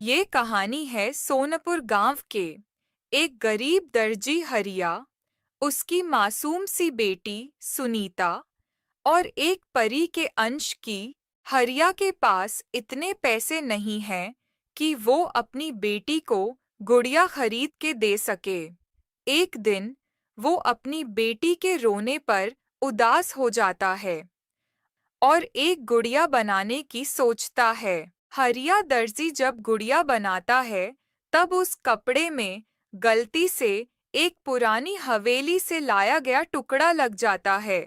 ये कहानी है सोनपुर गांव के एक गरीब दर्जी हरिया, उसकी मासूम सी बेटी सुनीता और एक परी के अंश की। हरिया के पास इतने पैसे नहीं हैं कि वो अपनी बेटी को गुड़िया खरीद के दे सके। एक दिन वो अपनी बेटी के रोने पर उदास हो जाता है और एक गुड़िया बनाने की सोचता है। हरिया दर्जी जब गुड़िया बनाता है तब उस कपड़े में गलती से एक पुरानी हवेली से लाया गया टुकड़ा लग जाता है।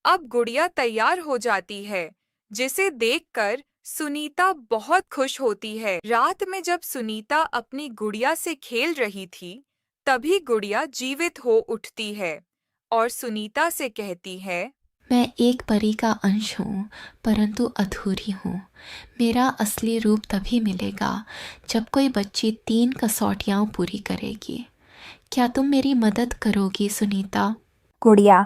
अब गुड़िया तैयार हो जाती है, जिसे देखकर सुनीता बहुत खुश होती है। रात में जब सुनीता अपनी गुड़िया से खेल रही थी, तभी गुड़िया जीवित हो उठती है और सुनीता से कहती है, मैं एक परी का अंश हूँ, परंतु अधूरी हूँ। मेरा असली रूप तभी मिलेगा जब कोई बच्ची 3 कसौटियाँ पूरी करेगी। क्या तुम मेरी मदद करोगी सुनीता? गुड़िया,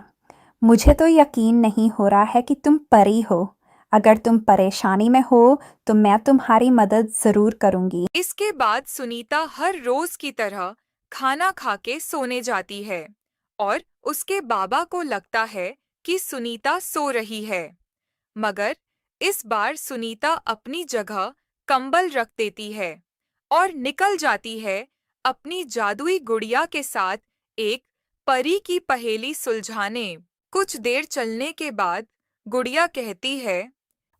मुझे तो यकीन नहीं हो रहा है कि तुम परी हो। अगर तुम परेशानी में हो तो मैं तुम्हारी मदद जरूर करूंगी। इसके बाद सुनीता हर रोज की तरह खाना खा के सोने जाती है और उसके बाबा को लगता है कि सुनीता सो रही है। मगर इस बार सुनीता अपनी जगह कंबल रख देती है और निकल जाती है अपनी जादुई गुड़िया के साथ एक परी की पहेली सुलझाने। कुछ देर चलने के बाद गुड़िया कहती है,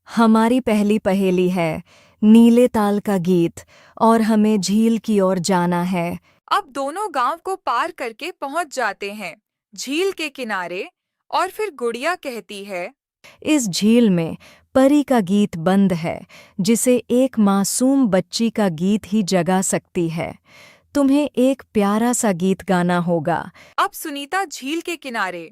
हमारी पहली पहेली है नीले ताल का गीत और हमें झील की ओर जाना है। अब दोनों गांव को पार करके पहुंच जाते हैं झील के किनारे। और फिर गुड़िया कहती है, इस झील में परी का गीत बंद है, जिसे एक मासूम बच्ची का गीत ही जगा सकती है। तुम्हें एक प्यारा सा गीत गाना होगा। अब सुनीता झील के किनारे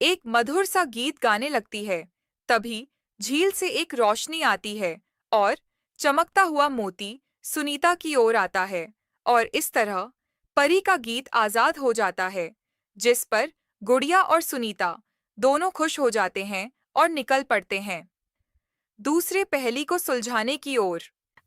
एक मधुर सा गीत गाने लगती है। तभी झील से एक रोशनी आती है और चमकता हुआ मोती सुनीता की ओर आता है और इस तरह परी का गीत आजाद हो जाता है, जिस पर गुड़िया और सुनीता दोनों खुश हो जाते हैं और निकल पड़ते हैं दूसरे पहेली को सुलझाने की ओर।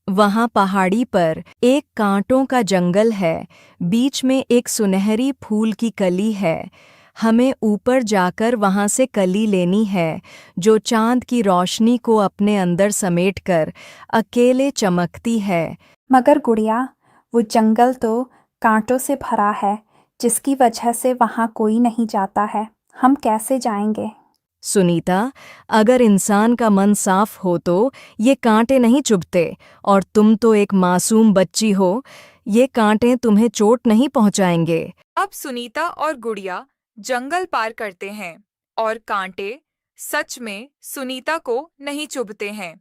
वहाँ पहाड़ी पर एक कांटों का जंगल है, बीच में एक सुनहरी फूल की कली है। हमें ऊपर जाकर वहाँ से कली लेनी है, जो चांद की रोशनी को अपने अंदर समेटकर अकेले चमकती है। मगर गुड़िया, वो जंगल तो कांटों से भरा है, जिसकी वजह से वहाँ कोई नहीं जाता है। हम कैसे जाएंगे? सुनीता, अगर इंसान का मन साफ हो तो ये कांटे नहीं चुभते, और तुम तो एक मासूम बच्ची हो, ये कांटे तुम्हें चोट नहीं पहुंचाएंगे। अब सुनीता और गुड़िया जंगल पार करते हैं और कांटे सच में सुनीता को नहीं चुभते हैं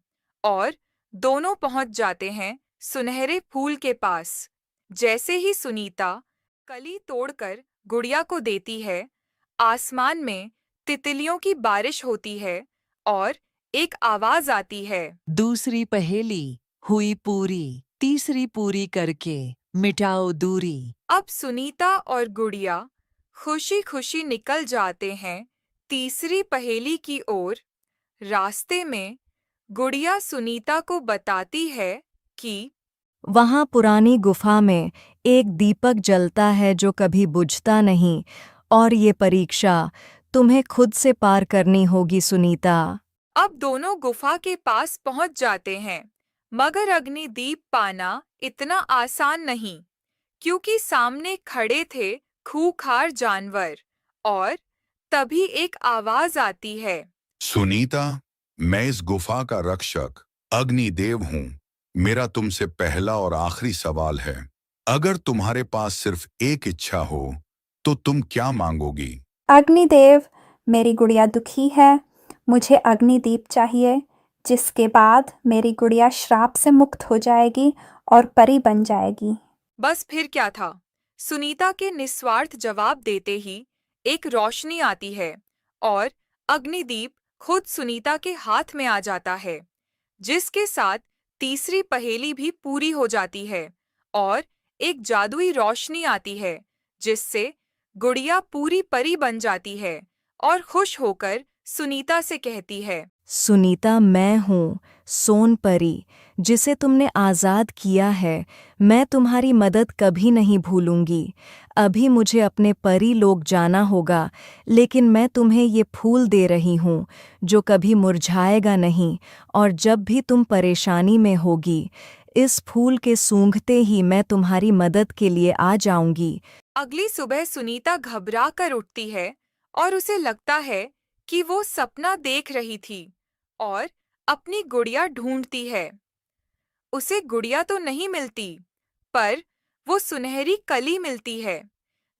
और दोनों पहुंच जाते हैं सुनहरे फूल के पास। जैसे ही सुनीता कली तोड़कर गुड़िया को देती है, आसमान में तितलियों की बारिश होती है और एक आवाज आती है, दूसरी पहेली हुई पूरी, तीसरी पूरी करके मिटाओ दूरी। अब सुनीता और गुड़िया खुशी खुशी निकल जाते हैं तीसरी पहेली की ओर। रास्ते में गुड़िया सुनीता को बताती है कि वहाँ पुरानी गुफा में एक दीपक जलता है जो कभी बुझता नहीं, और ये परीक्षा तुम्हें खुद से पार करनी होगी सुनीता। अब दोनों गुफा के पास पहुंच जाते हैं, मगर अग्निदीप पाना इतना आसान नहीं, क्योंकि सामने खड़े थे खूंखार जानवर। और तभी एक आवाज आती है, सुनीता, मैं इस गुफा का रक्षक अग्निदेव हूँ। मेरा तुमसे पहला और आखिरी सवाल है, अगर तुम्हारे पास सिर्फ एक इच्छा हो तो तुम क्या मांगोगी? अग्निदेव, मेरी गुड़िया दुखी है। मुझे अग्निदीप चाहिए, जिसके बाद मेरी गुड़िया श्राप से मुक्त हो जाएगी और परी बन जाएगी। बस फिर क्या था। सुनीता के निस्वार्थ जवाब देते ही एक रोशनी आती है और अग्निदीप खुद सुनीता के हाथ में आ जाता है, जिसके साथ तीसरी पहेली भी पूरी हो जाती है और एक जादुई रोशनी आती है, जिससे गुड़िया पूरी परी बन जाती है और खुश होकर सुनीता से कहती है। सुनीता, मैं हूँ सोन परी, जिसे तुमने आज़ाद किया है। मैं तुम्हारी मदद कभी नहीं भूलूंगी। अभी मुझे अपने परी लोग जाना होगा, लेकिन मैं तुम्हें ये फूल दे रही हूँ जो कभी मुरझाएगा नहीं, और जब भी तुम परेशानी में होगी, इस फूल के सूंघते ही मैं तुम्हारी मदद के लिए आ जाऊंगी। अगली सुबह सुनीता घबरा कर उठती है और उसे लगता है कि वो सपना देख रही थी और अपनी गुड़िया ढूंढती है। उसे गुड़िया तो नहीं मिलती, पर वो सुनहरी कली मिलती है,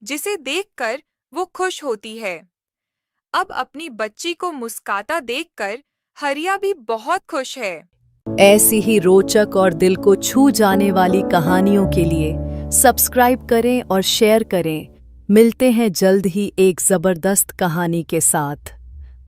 जिसे देखकर वो खुश होती है। अब अपनी बच्ची को मुस्काता देखकर हरिया भी बहुत खुश है। ऐसी ही रोचक और दिल को छू जाने वाली कहानियों के लिए सब्सक्राइब करें और शेयर करें। मिलते हैं जल्द ही एक जबरदस्त कहानी के साथ।